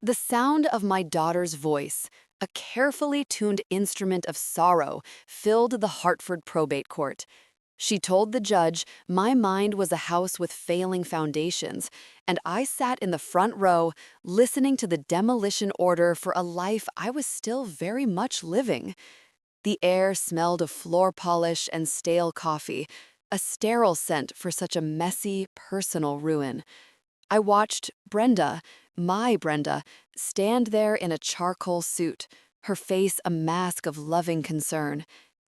The sound of my daughter's voice, a carefully tuned instrument of sorrow, filled the Hartford probate court. She told the judge my mind was a house with failing foundations, and I sat in the front row listening to the demolition order for a life I was still very much living. The air smelled of floor polish and stale coffee, a sterile scent for such a messy, personal ruin. I watched Brenda, my Brenda, stand there in a charcoal suit, her face a mask of loving concern.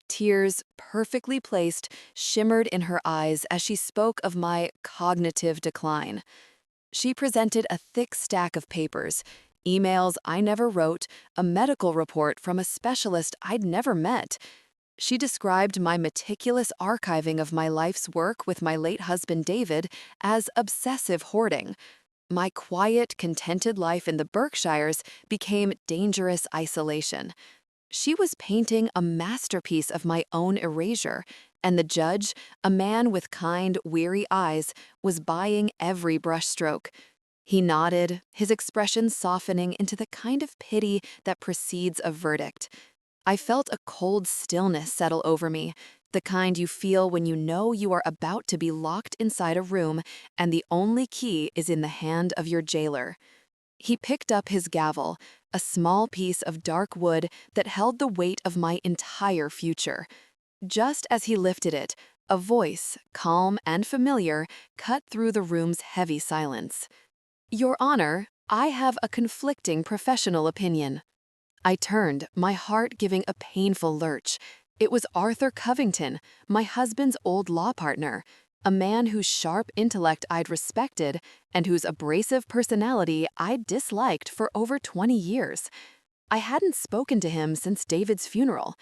Tears, perfectly placed, shimmered in her eyes as she spoke of my cognitive decline. She presented a thick stack of papers, emails I never wrote, a medical report from a specialist I'd never met. She described my meticulous archiving of my life's work with my late husband David as obsessive hoarding. My quiet, contented life in the Berkshires became dangerous isolation. She was painting a masterpiece of my own erasure, and the judge, a man with kind, weary eyes, was buying every brushstroke. He nodded, his expression softening into the kind of pity that precedes a verdict. I felt a cold stillness settle over me, the kind you feel when you know you are about to be locked inside a room and the only key is in the hand of your jailer. He picked up his gavel, a small piece of dark wood that held the weight of my entire future. Just as he lifted it, a voice, calm and familiar, cut through the room's heavy silence. "Your Honor, I have a conflicting professional opinion." I turned, my heart giving a painful lurch. It was Arthur Covington, my husband's old law partner, a man whose sharp intellect I'd respected and whose abrasive personality I'd disliked for over 20 years. I hadn't spoken to him since David's funeral.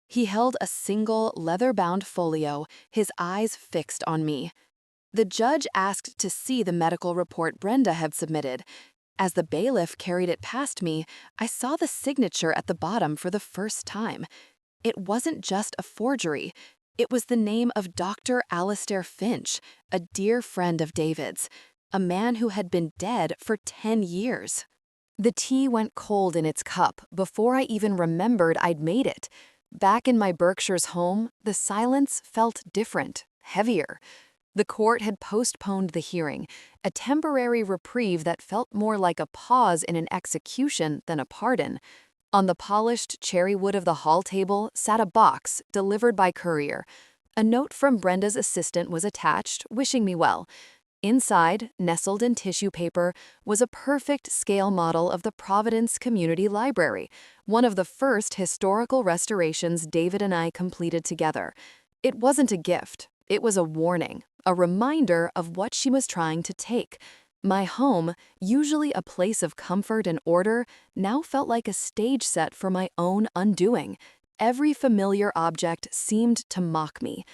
He held a single leather-bound folio, his eyes fixed on me. The judge asked to see the medical report Brenda had submitted. As the bailiff carried it past me, I saw the signature at the bottom for the first time. It wasn't just a forgery. It was the name of Dr. Alistair Finch, a dear friend of David's, a man who had been dead for 10 years. The tea went cold in its cup before I even remembered I'd made it. Back in my Berkshire's home, the silence felt different, heavier. The court had postponed the hearing, a temporary reprieve that felt more like a pause in an execution than a pardon. On the polished cherry wood of the hall table sat a box delivered by courier. A note from Brenda's assistant was attached, wishing me well. Inside, nestled in tissue paper, was a perfect scale model of the Providence Community Library, one of the first historical restorations David and I completed together. It wasn't a gift, it was a warning, a reminder of what she was trying to take. My home, usually a place of comfort and order, now felt like a stage set for my own undoing. Every familiar object seemed to mock me.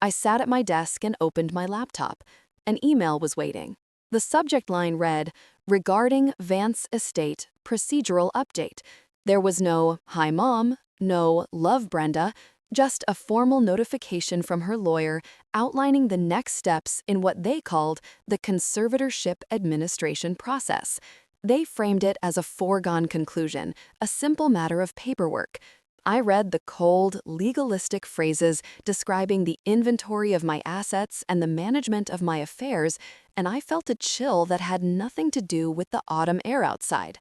I sat at my desk and opened my laptop. An email was waiting. The subject line read, "Regarding Vance Estate, procedural update." There was no, "Hi Mom," no, "Love Brenda," just a formal notification from her lawyer outlining the next steps in what they called the conservatorship administration process. They framed it as a foregone conclusion, a simple matter of paperwork. I read the cold, legalistic phrases describing the inventory of my assets and the management of my affairs, and I felt a chill that had nothing to do with the autumn air outside.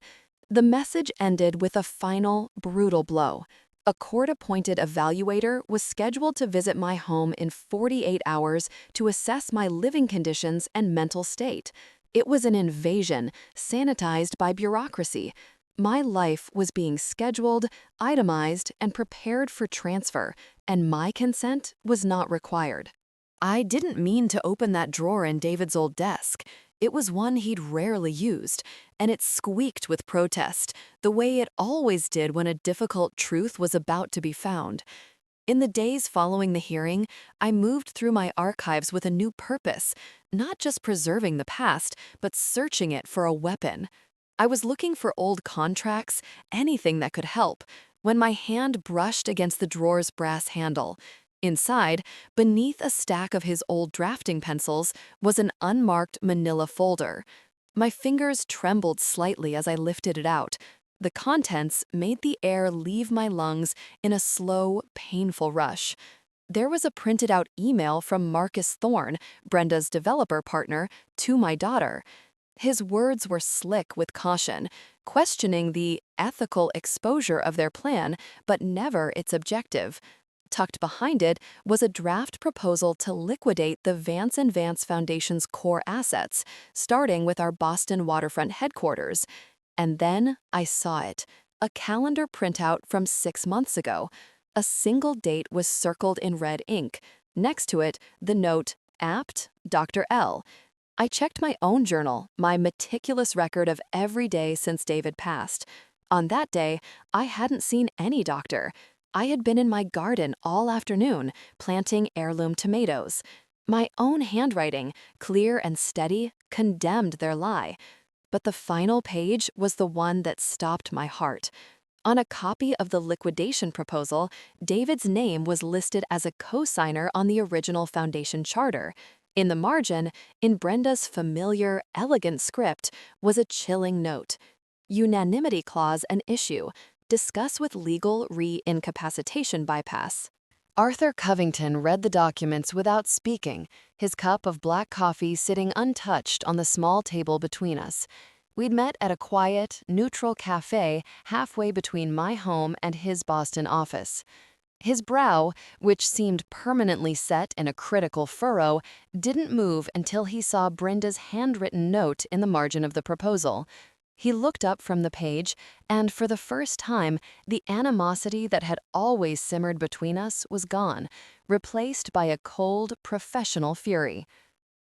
The message ended with a final, brutal blow. A court-appointed evaluator was scheduled to visit my home in 48 hours to assess my living conditions and mental state. It was an invasion, sanitized by bureaucracy. My life was being scheduled, itemized, and prepared for transfer, and my consent was not required. I didn't mean to open that drawer in David's old desk. It was one he'd rarely used, and it squeaked with protest, the way it always did when a difficult truth was about to be found. In the days following the hearing, I moved through my archives with a new purpose, not just preserving the past, but searching it for a weapon. I was looking for old contracts, anything that could help, when my hand brushed against the drawer's brass handle. Inside, beneath a stack of his old drafting pencils, was an unmarked manila folder. My fingers trembled slightly as I lifted it out. The contents made the air leave my lungs in a slow, painful rush. There was a printed out email from Marcus Thorne, Brenda's developer partner, to my daughter. His words were slick with caution, questioning the ethical exposure of their plan, but never its objective. Tucked behind it was a draft proposal to liquidate the Vance & Vance Foundation's core assets, starting with our Boston waterfront headquarters. And then I saw it, a calendar printout from 6 months ago. A single date was circled in red ink. Next to it, the note, "Apt, Dr. L." I checked my own journal, my meticulous record of every day since David passed. On that day, I hadn't seen any doctor. I had been in my garden all afternoon, planting heirloom tomatoes. My own handwriting, clear and steady, condemned their lie. But the final page was the one that stopped my heart. On a copy of the liquidation proposal, David's name was listed as a co-signer on the original foundation charter. In the margin, in Brenda's familiar, elegant script, was a chilling note. Unanimity clause an issue. Discuss with legal re-incapacitation bypass. Arthur Covington read the documents without speaking, his cup of black coffee sitting untouched on the small table between us. We'd met at a quiet, neutral cafe halfway between my home and his Boston office. His brow, which seemed permanently set in a critical furrow, didn't move until he saw Brenda's handwritten note in the margin of the proposal. He looked up from the page, and for the first time, the animosity that had always simmered between us was gone, replaced by a cold, professional fury.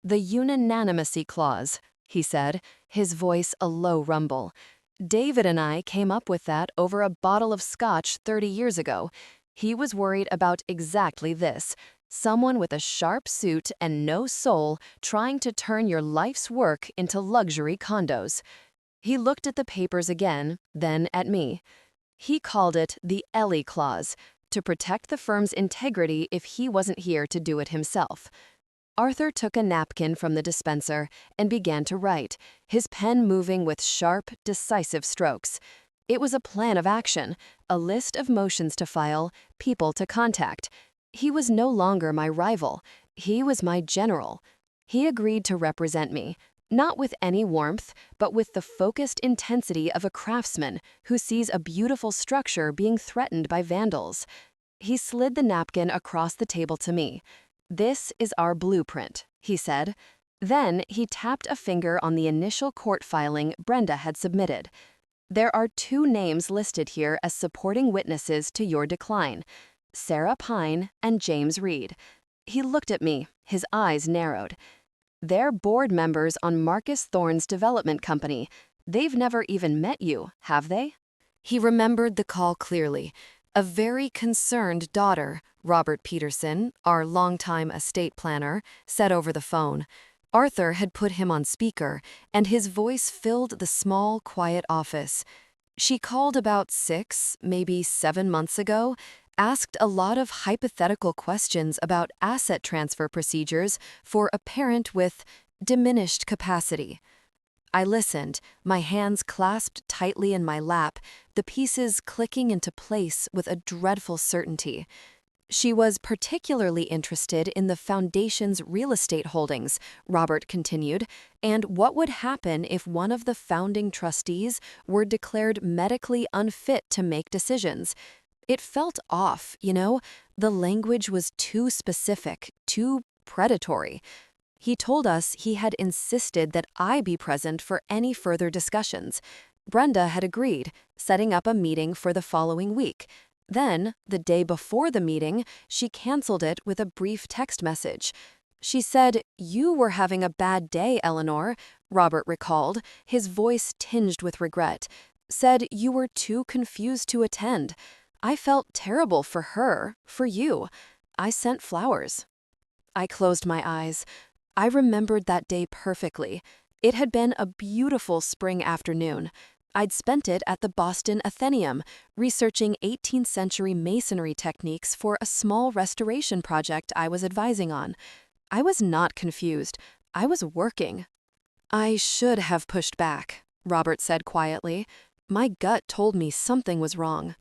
"The unanimity clause," he said, his voice a low rumble. "David and I came up with that over a bottle of scotch 30 years ago. He was worried about exactly this. Someone with a sharp suit and no soul trying to turn your life's work into luxury condos." He looked at the papers again, then at me. He called it the Ellie Clause, to protect the firm's integrity if he wasn't here to do it himself. Arthur took a napkin from the dispenser and began to write, his pen moving with sharp, decisive strokes. It was a plan of action, a list of motions to file, people to contact. He was no longer my rival. He was my general. He agreed to represent me, not with any warmth, but with the focused intensity of a craftsman who sees a beautiful structure being threatened by vandals. He slid the napkin across the table to me. "This is our blueprint," he said. Then he tapped a finger on the initial court filing Brenda had submitted. "There are 2 names listed here as supporting witnesses to your decline, Sarah Pine and James Reed." He looked at me, his eyes narrowed. "They're board members on Marcus Thorne's development company. They've never even met you, have they?" He remembered the call clearly. A very concerned daughter, Robert Peterson, our longtime estate planner, said over the phone. Arthur had put him on speaker, and his voice filled the small, quiet office. "She called about 6, maybe 7 months ago, asked a lot of hypothetical questions about asset transfer procedures for a parent with diminished capacity." I listened, my hands clasped tightly in my lap, the pieces clicking into place with a dreadful certainty. "She was particularly interested in the foundation's real estate holdings," Robert continued, "and what would happen if one of the founding trustees were declared medically unfit to make decisions. It felt off, you know? The language was too specific, too predatory." He told us he had insisted that I be present for any further discussions. Brenda had agreed, setting up a meeting for the following week. Then, the day before the meeting, she canceled it with a brief text message. She said, "You were having a bad day, Eleanor," Robert recalled, his voice tinged with regret. "Said you were too confused to attend. I felt terrible for her, for you. I sent flowers." I closed my eyes. I remembered that day perfectly. It had been a beautiful spring afternoon. I'd spent it at the Boston Athenaeum, researching 18th century masonry techniques for a small restoration project I was advising on. I was not confused. I was working. I should have pushed back, Robert said quietly. My gut told me something was wrong.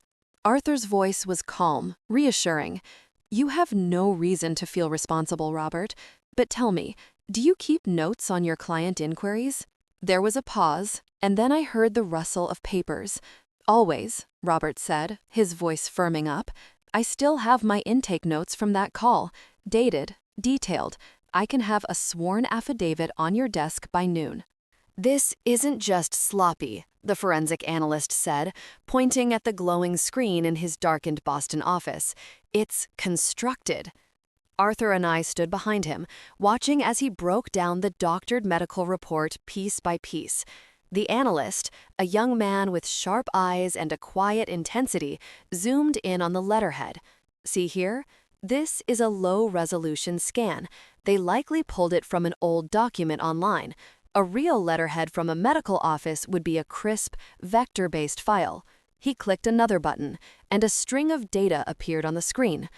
Arthur's voice was calm, reassuring. You have no reason to feel responsible, Robert. But tell me, do you keep notes on your client inquiries? There was a pause, and then I heard the rustle of papers. Always, Robert said, his voice firming up. I still have my intake notes from that call, dated, detailed. I can have a sworn affidavit on your desk by noon. This isn't just sloppy, the forensic analyst said, pointing at the glowing screen in his darkened Boston office. It's constructed. Arthur and I stood behind him, watching as he broke down the doctored medical report piece by piece. The analyst, a young man with sharp eyes and a quiet intensity, zoomed in on the letterhead. See here? This is a low-resolution scan. They likely pulled it from an old document online. A real letterhead from a medical office would be a crisp, vector-based file. He clicked another button, and a string of data appeared on the screen.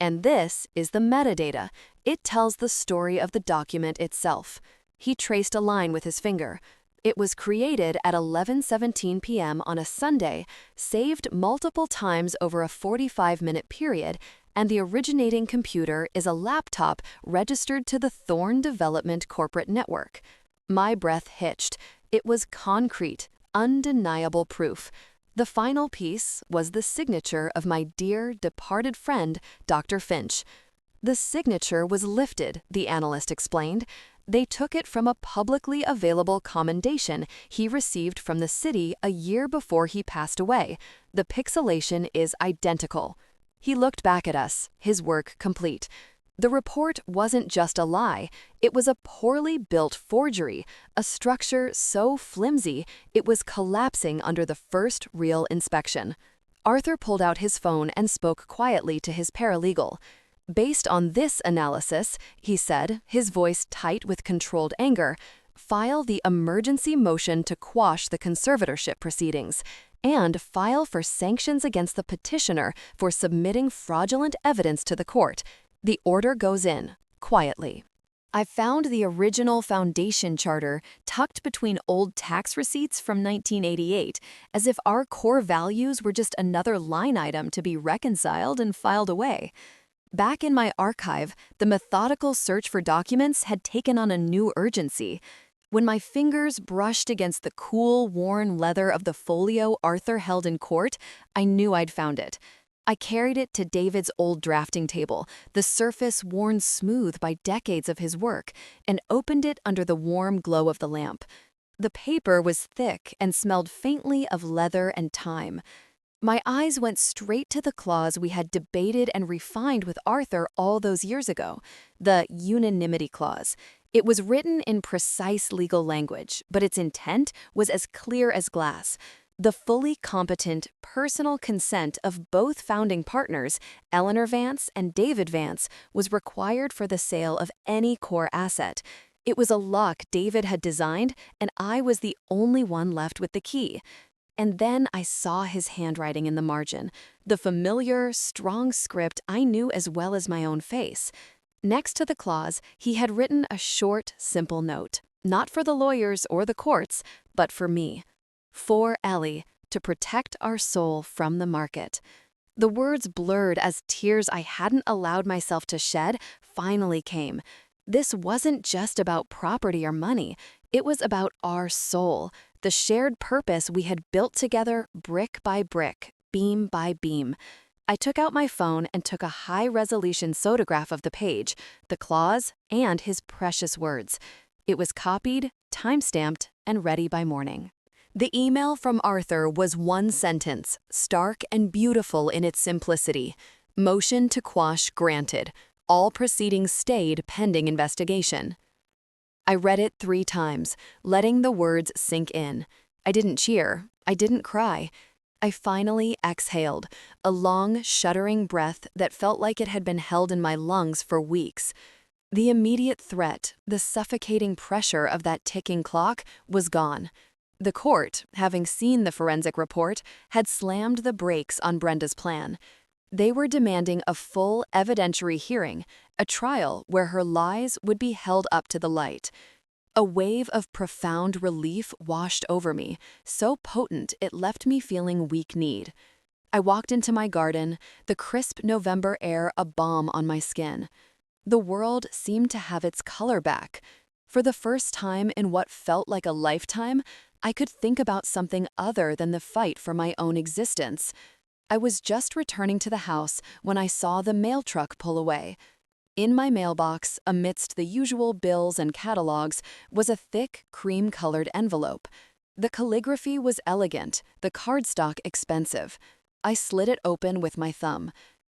And this is the metadata. It tells the story of the document itself. He traced a line with his finger. It was created at 11:17 p.m. on a Sunday, saved multiple times over a 45-minute period, and the originating computer is a laptop registered to the Thorne Development Corporate Network. My breath hitched. It was concrete, undeniable proof. The final piece was the signature of my dear, departed friend, Dr. Finch. The signature was lifted, the analyst explained. They took it from a publicly available commendation he received from the city a year before he passed away. The pixelation is identical. He looked back at us, his work complete. The report wasn't just a lie, it was a poorly built forgery, a structure so flimsy it was collapsing under the first real inspection. Arthur pulled out his phone and spoke quietly to his paralegal. Based on this analysis, he said, his voice tight with controlled anger, file the emergency motion to quash the conservatorship proceedings, and file for sanctions against the petitioner for submitting fraudulent evidence to the court. The order goes in, quietly. I found the original foundation charter tucked between old tax receipts from 1988, as if our core values were just another line item to be reconciled and filed away. Back in my archive, the methodical search for documents had taken on a new urgency. When my fingers brushed against the cool, worn leather of the folio Arthur held in court, I knew I'd found it. I carried it to David's old drafting table, the surface worn smooth by decades of his work, and opened it under the warm glow of the lamp. The paper was thick and smelled faintly of leather and thyme. My eyes went straight to the clause we had debated and refined with Arthur all those years ago, the unanimity clause. It was written in precise legal language, but its intent was as clear as glass. The fully competent, personal consent of both founding partners, Eleanor Vance and David Vance, was required for the sale of any core asset. It was a lock David had designed, and I was the only one left with the key. And then I saw his handwriting in the margin, the familiar, strong script I knew as well as my own face. Next to the clause, he had written a short, simple note, not for the lawyers or the courts, but for me. For Ellie, to protect our soul from the market. The words blurred as tears I hadn't allowed myself to shed finally came. This wasn't just about property or money. It was about our soul, the shared purpose we had built together brick by brick, beam by beam. I took out my phone and took a high-resolution photograph of the page, the clause, and his precious words. It was copied, time-stamped, and ready by morning. The email from Arthur was one sentence, stark and beautiful in its simplicity. Motion to quash granted. All proceedings stayed pending investigation. I read it 3 times, letting the words sink in. I didn't cheer. I didn't cry. I finally exhaled, a long, shuddering breath that felt like it had been held in my lungs for weeks. The immediate threat, the suffocating pressure of that ticking clock, was gone. The court, having seen the forensic report, had slammed the brakes on Brenda's plan. They were demanding a full evidentiary hearing, a trial where her lies would be held up to the light. A wave of profound relief washed over me, so potent it left me feeling weak-kneed. I walked into my garden, the crisp November air a balm on my skin. The world seemed to have its color back. For the first time in what felt like a lifetime, I could think about something other than the fight for my own existence. I was just returning to the house when I saw the mail truck pull away. In my mailbox, amidst the usual bills and catalogs, was a thick, cream-colored envelope. The calligraphy was elegant, the cardstock expensive. I slid it open with my thumb.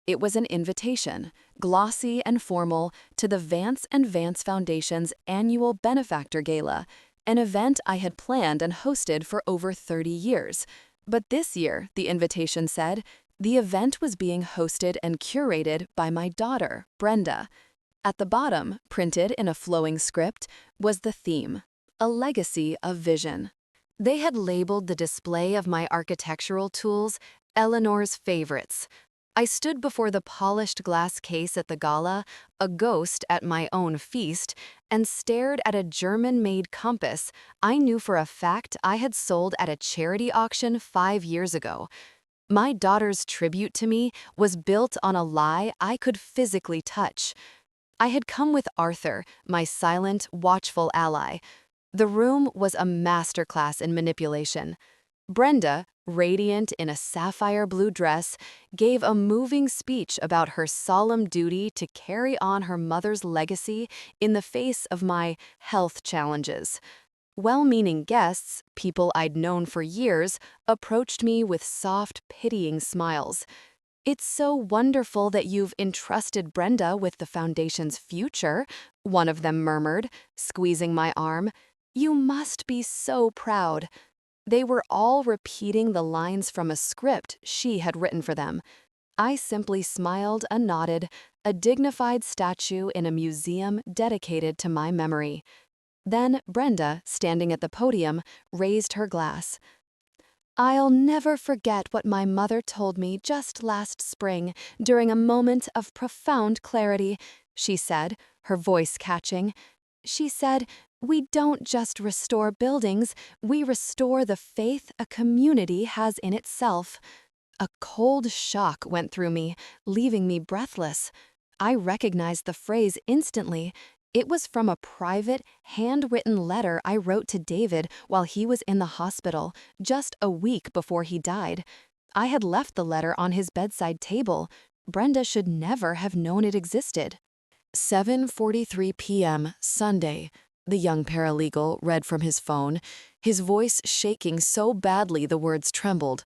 It was an invitation, glossy and formal, to the Vance & Vance Foundation's annual Benefactor Gala, an event I had planned and hosted for over 30 years. But this year, the invitation said, the event was being hosted and curated by my daughter, Brenda. At the bottom, printed in a flowing script, was the theme, a legacy of vision. They had labeled the display of my architectural tools Eleanor's favorites. I stood before the polished glass case at the gala, a ghost at my own feast, and stared at a German-made compass I knew for a fact I had sold at a charity auction 5 years ago. My daughter's tribute to me was built on a lie I could physically touch. I had come with Arthur, my silent, watchful ally. The room was a masterclass in manipulation. Brenda, radiant in a sapphire blue dress, gave a moving speech about her solemn duty to carry on her mother's legacy in the face of my health challenges. Well-meaning guests, people I'd known for years, approached me with soft, pitying smiles. "It's so wonderful that you've entrusted Brenda with the foundation's future," one of them murmured, squeezing my arm. "You must be so proud." They were all repeating the lines from a script she had written for them. I simply smiled and nodded, a dignified statue in a museum dedicated to my memory. Then Brenda, standing at the podium, raised her glass. "I'll never forget what my mother told me just last spring during a moment of profound clarity," she said, her voice catching. She said, "We don't just restore buildings, we restore the faith a community has in itself." A cold shock went through me, leaving me breathless. I recognized the phrase instantly. It was from a private, handwritten letter I wrote to David while he was in the hospital, just a week before he died. I had left the letter on his bedside table. Brenda should never have known it existed. 7:43 p.m., Sunday. The young paralegal read from his phone, his voice shaking so badly the words trembled.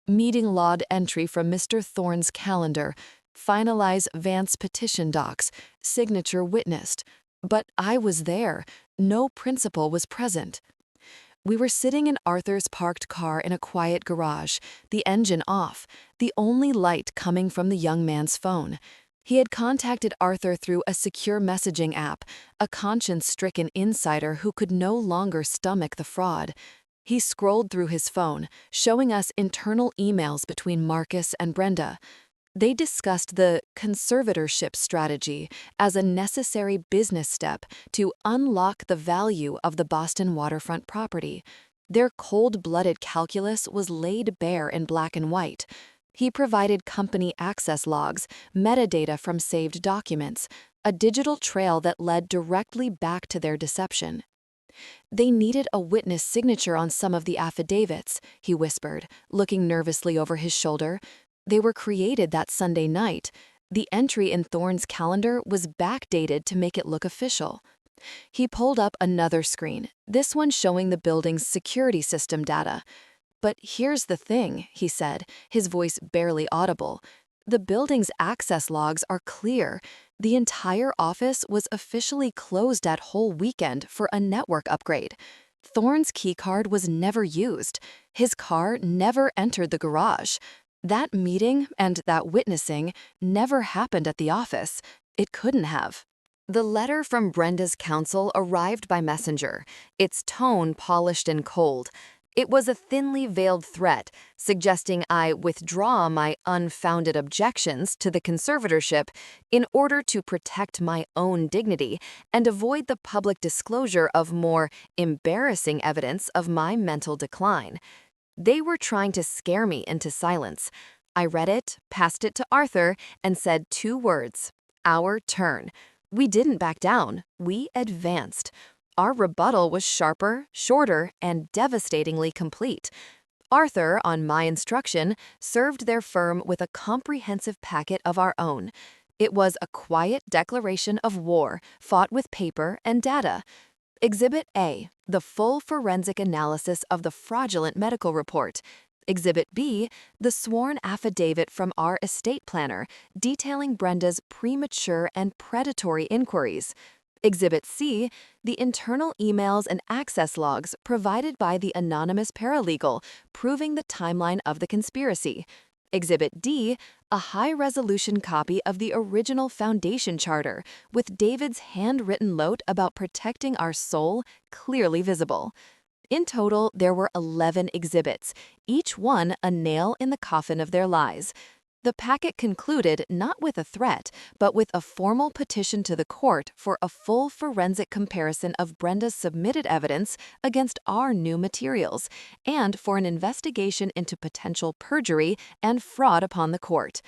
"Meeting log entry from Mr. Thorne's calendar. Finalize Vance petition docs. Signature witnessed." But I was there. No principal was present. We were sitting in Arthur's parked car in a quiet garage, the engine off, the only light coming from the young man's phone. He had contacted Arthur through a secure messaging app, a conscience-stricken insider who could no longer stomach the fraud. He scrolled through his phone, showing us internal emails between Marcus and Brenda. They discussed the conservatorship strategy as a necessary business step to unlock the value of the Boston waterfront property. Their cold-blooded calculus was laid bare in black and white. He provided company access logs, metadata from saved documents, a digital trail that led directly back to their deception. "They needed a witness signature on some of the affidavits," he whispered, looking nervously over his shoulder. "They were created that Sunday night. The entry in Thorne's calendar was backdated to make it look official." He pulled up another screen, this one showing the building's security system data. "But here's the thing," he said, his voice barely audible. "The building's access logs are clear. The entire office was officially closed that whole weekend for a network upgrade. Thorne's keycard was never used. His car never entered the garage. That meeting and that witnessing never happened at the office. It couldn't have." The letter from Brenda's counsel arrived by messenger, its tone polished and cold. It was a thinly veiled threat, suggesting I withdraw my unfounded objections to the conservatorship in order to protect my own dignity and avoid the public disclosure of more embarrassing evidence of my mental decline. They were trying to scare me into silence. I read it, passed it to Arthur, and said 2 words: our turn. We didn't back down. We advanced. Our rebuttal was sharper, shorter, and devastatingly complete. Arthur, on my instruction, served their firm with a comprehensive packet of our own. It was a quiet declaration of war, fought with paper and data. Exhibit A, the full forensic analysis of the fraudulent medical report. Exhibit B, the sworn affidavit from our estate planner detailing Brenda's premature and predatory inquiries. Exhibit C, the internal emails and access logs provided by the anonymous paralegal proving the timeline of the conspiracy. Exhibit D, a high-resolution copy of the original foundation charter with David's handwritten note about protecting our soul clearly visible. In total, there were 11 exhibits, each one a nail in the coffin of their lies. The packet concluded not with a threat, but with a formal petition to the court for a full forensic comparison of Brenda's submitted evidence against our new materials, and for an investigation into potential perjury and fraud upon the court.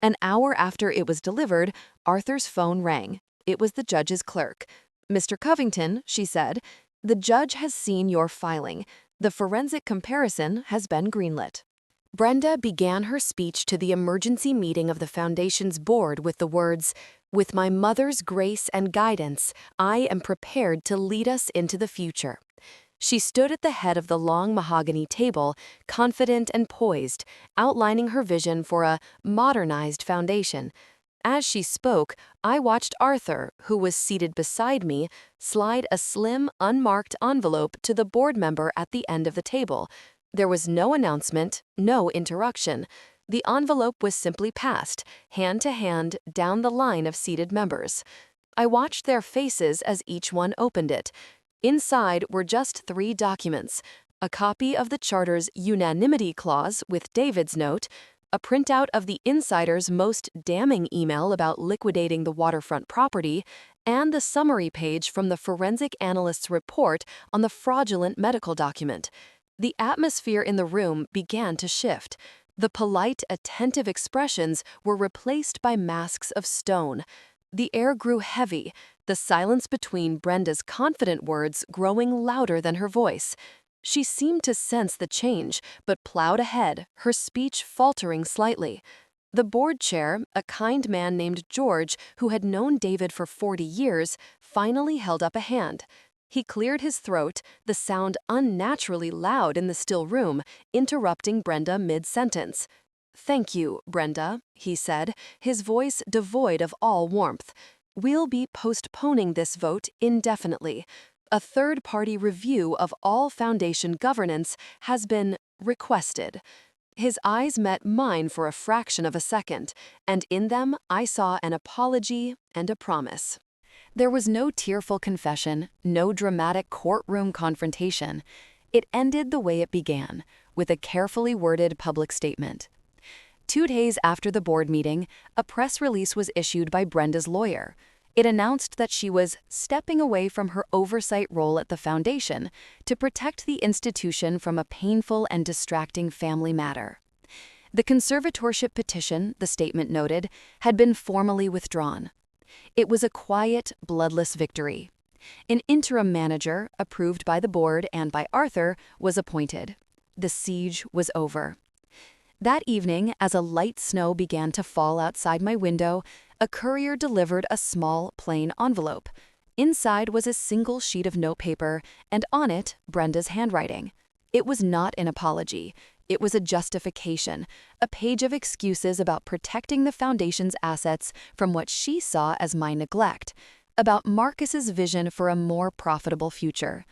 An hour after it was delivered, Arthur's phone rang. It was the judge's clerk. "Mr. Covington," she said, "the judge has seen your filing. The forensic comparison has been greenlit." Brenda began her speech to the emergency meeting of the Foundation's board with the words, "With my mother's grace and guidance, I am prepared to lead us into the future." She stood at the head of the long mahogany table, confident and poised, outlining her vision for a modernized foundation. As she spoke, I watched Arthur, who was seated beside me, slide a slim, unmarked envelope to the board member at the end of the table. There was no announcement, no interruption. The envelope was simply passed, hand to hand, down the line of seated members. I watched their faces as each one opened it. Inside were just 3 documents: a copy of the charter's unanimity clause with David's note, a printout of the insider's most damning email about liquidating the waterfront property, and the summary page from the forensic analyst's report on the fraudulent medical document. The atmosphere in the room began to shift. The polite, attentive expressions were replaced by masks of stone. The air grew heavy, the silence between Brenda's confident words growing louder than her voice. She seemed to sense the change, but plowed ahead, her speech faltering slightly. The board chair, a kind man named George, who had known David for 40 years, finally held up a hand. He cleared his throat, the sound unnaturally loud in the still room, interrupting Brenda mid-sentence. "Thank you, Brenda," he said, his voice devoid of all warmth. "We'll be postponing this vote indefinitely. A third-party review of all Foundation governance has been requested." His eyes met mine for a fraction of a second, and in them I saw an apology and a promise. There was no tearful confession, no dramatic courtroom confrontation. It ended the way it began, with a carefully worded public statement. 2 days after the board meeting, a press release was issued by Brenda's lawyer. It announced that she was stepping away from her oversight role at the Foundation to protect the institution from a painful and distracting family matter. The conservatorship petition, the statement noted, had been formally withdrawn. It was a quiet, bloodless victory. An interim manager, approved by the board and by Arthur, was appointed. The siege was over. That evening, as a light snow began to fall outside my window, a courier delivered a small, plain envelope. Inside was a single sheet of notepaper, and on it, Brenda's handwriting. It was not an apology. It was a justification, a page of excuses about protecting the Foundation's assets from what she saw as my neglect, about Marcus's vision for a more profitable future.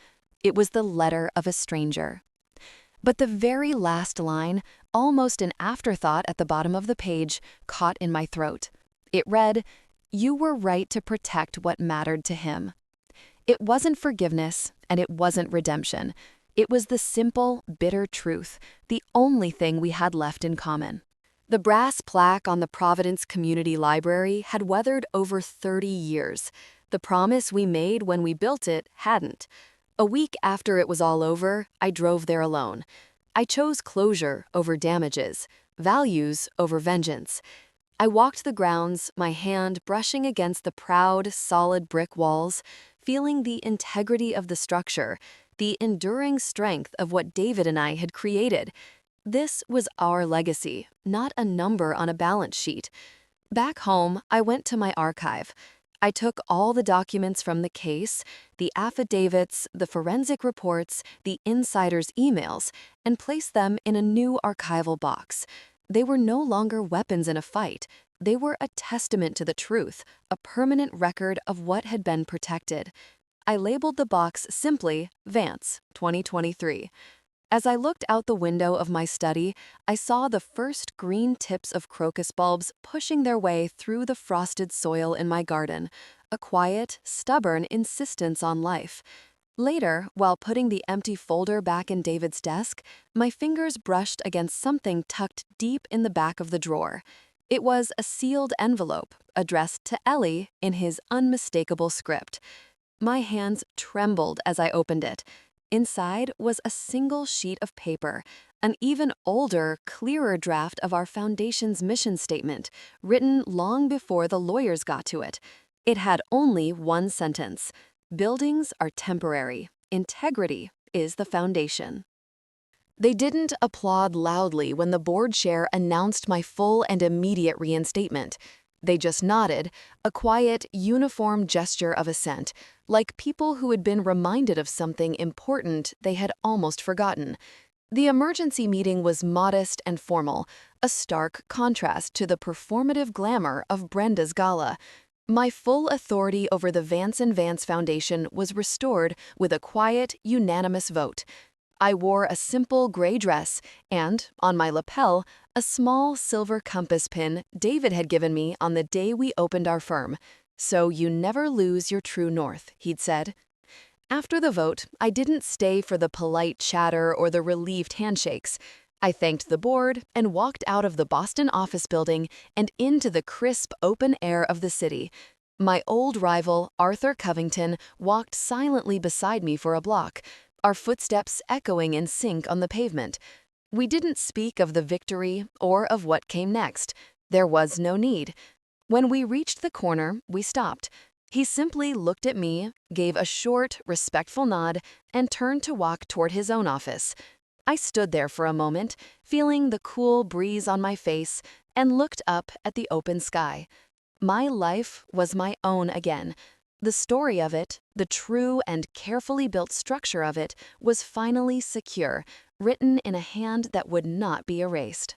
It was the letter of a stranger. But the very last line, almost an afterthought at the bottom of the page, caught in my throat. It read, "You were right to protect what mattered to him." It wasn't forgiveness, and it wasn't redemption. It was the simple, bitter truth, the only thing we had left in common. The brass plaque on the Providence Community Library had weathered over 30 years. The promise we made when we built it hadn't. A week after it was all over, I drove there alone. I chose closure over damages, values over vengeance. I walked the grounds, my hand brushing against the proud, solid brick walls, feeling the integrity of the structure, the enduring strength of what David and I had created. This was our legacy, not a number on a balance sheet. Back home, I went to my archive. I took all the documents from the case, the affidavits, the forensic reports, the insiders' emails, and placed them in a new archival box. They were no longer weapons in a fight. They were a testament to the truth, a permanent record of what had been protected. I labeled the box simply Vance, 2023. As I looked out the window of my study, I saw the first green tips of crocus bulbs pushing their way through the frosted soil in my garden, a quiet, stubborn insistence on life. Later, while putting the empty folder back in David's desk, my fingers brushed against something tucked deep in the back of the drawer. It was a sealed envelope, addressed to Ellie in his unmistakable script. My hands trembled as I opened it. Inside was a single sheet of paper, an even older, clearer draft of our foundation's mission statement, written long before the lawyers got to it. It had only one sentence: "Buildings are temporary. Integrity is the foundation." They didn't applaud loudly when the board chair announced my full and immediate reinstatement. They just nodded, a quiet, uniform gesture of assent, like people who had been reminded of something important they had almost forgotten. The emergency meeting was modest and formal, a stark contrast to the performative glamour of Brenda's gala. My full authority over the Vance and Vance Foundation was restored with a quiet, unanimous vote. I wore a simple gray dress and, on my lapel, a small silver compass pin David had given me on the day we opened our firm. "So you never lose your true north," he'd said. After the vote, I didn't stay for the polite chatter or the relieved handshakes. I thanked the board and walked out of the Boston office building and into the crisp open air of the city. My old rival, Arthur Covington, walked silently beside me for a block, our footsteps echoing in sync on the pavement. We didn't speak of the victory or of what came next. There was no need. When we reached the corner, we stopped. He simply looked at me, gave a short, respectful nod, and turned to walk toward his own office. I stood there for a moment, feeling the cool breeze on my face, and looked up at the open sky. My life was my own again. The story of it, the true and carefully built structure of it, was finally secure, written in a hand that would not be erased.